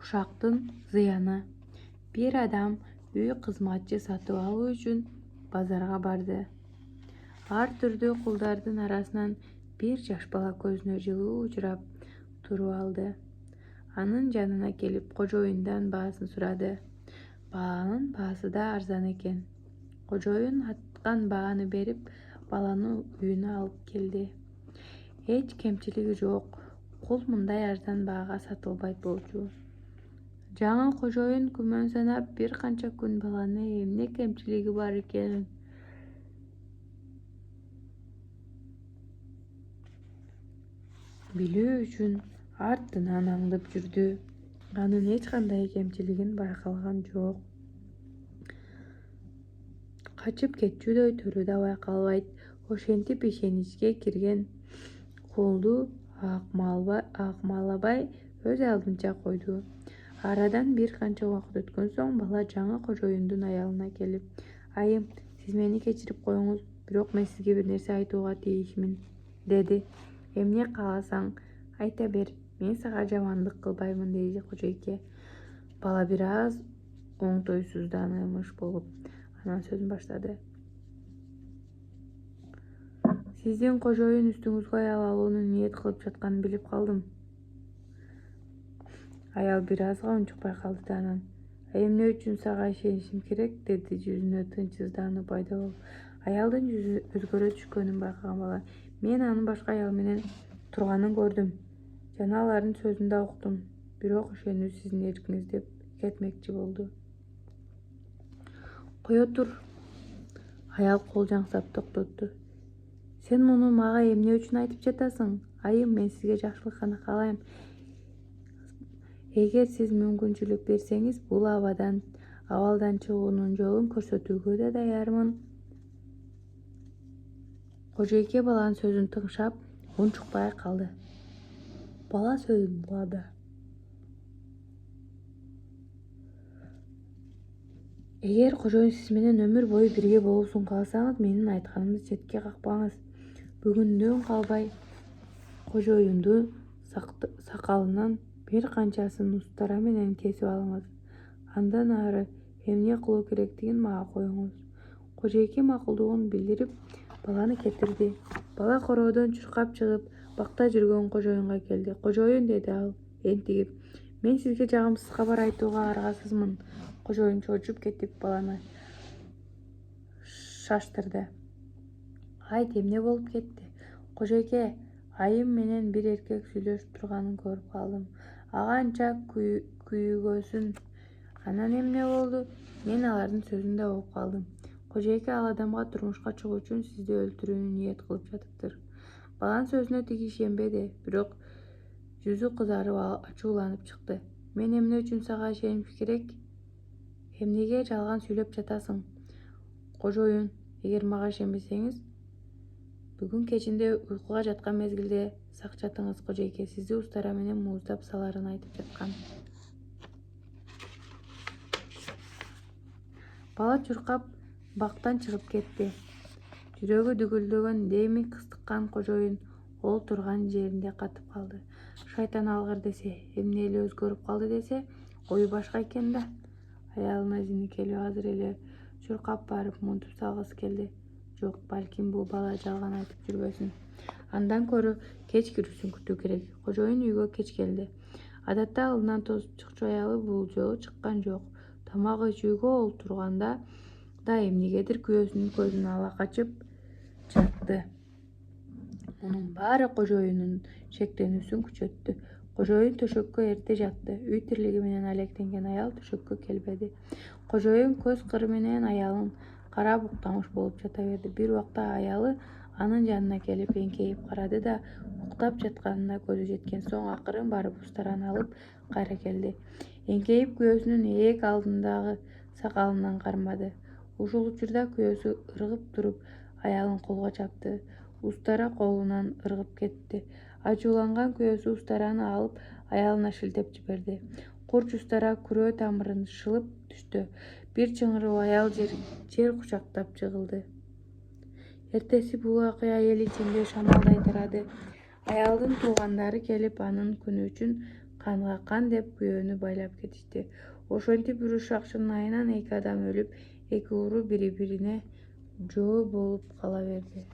Ушактын зыяны. Bir адам үй кызматчы сатып алуу үчүн базарга барды. Ар түрдүү кулдардын арасынан bir жаш бала көзүнө жылуу учурап туруп алды. Анын жанына келип кожоюндан баасын сурады. Баланын баасы да арзан экен. Кожоюн аткан бааны берип, баланы үйүнө алып келди. Эч кемчилиги жок. Кул мындай арзан баага сатылбайт болчу. Жаңы кожоюн күмөн санап bir канча күн баланы эмне кемчилиги бар экенин билүү үчүн артынан аңдып жүрдү. Анын эч кандай кемчилигин байкалган жок. Качып кетчүдөй түрү да байкалбайт. Ошентип ишеничке кирген кулду акмалабай өз алдынча койду. Арадан bir канча убакыт өткөн соң бала жаңы кожоюндун аялына келип: «Айым, сиз мени кечирип коюңуз, бирок мен сизге бир нерсе айтууга тийишмин», деди. «Эмне кааласаң айта бер, мен сага жамандык кылбаймын», деди кожойке. Бала бир аз оңтойсузданымыш болуп анан сөзүн баштады. «Сиздин кожоюн үстүңүзгө аял алууну ниет кылып жатканын билип калдым». Аял бир азга унчукпай калды да анан: «Эмне үчүн сага ишенишим керек?» деди жүзүнө тынчсыздануу пайда болуп. Аялдын жүзү өзгөрө түшкөнүн байкаган бала: «Мен анын башка аял менен турганын көрдүм жана алардын сөзүн да уктум. Бирок ишенүү сиздин эркиңиз», деп кетмекчи болду. «Кое тур», аял кол жаңсап токтотту. «Сен муну мага эмне үчүн айтып жатасың? Айым, мен сизге жакшылык гана каалайм. Эгер сиз мүмкүнчүлүк берсеңиз, бул абалдан чыгуунун жолун көрсөтүүгө да даярмын». Кожойке баланын сөзүн тыңшап, унчукпай калды. Бала сөзүн улады. «Эгер кожоюн сиз менен өмүр бою бирге болуусун кааласаңыз, менин айтканымды четке какпаңыз. Бүгүндөн калбай кожоюнду сакалынан bir канчасын устара менен кесип алыңыз. Андан ары эмне кылуу керектигин мага коюңуз». Кожойке макулдугун билдирип, баланы кетирди. Бала короодон чуркап чыгып, бакта жүргөн кожоюнга келди. «Кожоюн», деди ал энтигип, «мен сизге жагымсыз кабар айтууга аргасызмын». Кожоюн чочуп кетип, баланы шаштырды. «Айт, эмне болуп кетти?» «Кожойке, айым менен бир эркек сүйлөшүп турганын көрүп калдым. Ага анча күйгөзүн». «Анан эмне болду?» «Мен алардын сөзүн да угуп калдым. Кожойке ал адамга турмушка чыгуу үчүн сизди өлтүрүүнү ниет кылып жатыптыр». Баланын сөзүнө тиги ишенбеди, бирок жүзү кызарып ачууланып чыкты. «Мен эмне үчүн сага ишенишим керек? Эмнеге жалган сүйлөп жатасың?» «Кожоюн, эгер мага ишенбесеңиз, бүгүн кечинде уйкуга жаткан мезгилде сак жатыңыз. Кожойке сизди устара менен мууздап саларын айтып жаткан». Бала чуркап бактан чыгып кетти. Жүрөгү дүгүлдөгөн, деми кыстыккан кожоюн ол турган жеринде катып калды. «Шайтан алгыр», десе, эмне эле өзгөрүп калды десе, ою башка экен да. Аялына изини келип азыр эле чуркап барып мунтуп салгысы келди. Жок, балким бул бала жалган айтып жүрбөсүн. Андан көрө кеч кирүүсүн күтүү керек. Кожоюн үйгө кеч келди. Адатта алдынан тосуп чыкчу аялы бул жолу чыккан жок. Тамак ичүүгө олтурганда да эмнегедир күйөөсүнүн көзүн ала качып жатты. Мунун баары кожоюндун шектенүүсүн күчөттү. Кожоюн төшөккө эрте жатты. Үй тирилиги менен алектенген аял төшөккө келбеди. Кожоюн көз кыры менен аялын карап уктамыш болуп жата берди. Бир убакта аялы анын жанына келип эңкейип карады да, уктап жатканына көзү жеткен соң акырын барып устараны алып кайра келди. Эңкейип күйөөсүнүн ээк алдындагы сакалынан кармады. Ушул учурда күйөөсү ыргып туруп аялын колго чапты. Устара колунан ыргып кетти. Ачууланган күйөөсү устараны алып аялына шилтеп жиберди. Курч устара күрөө тамырын шылып түштү. Бир чыңыруу аял жер кучактап жыгылды. Эртеси бул окуя эл ичинде шамалдай тарады. Аялдын туугандары келип анын күнү үчүн канга кан деп күйөөнү байлап кетишти. Ошентип Ушакчынын айынан 2 адам өлүп, 2 уру бири-бирине жоо болуп кала берди.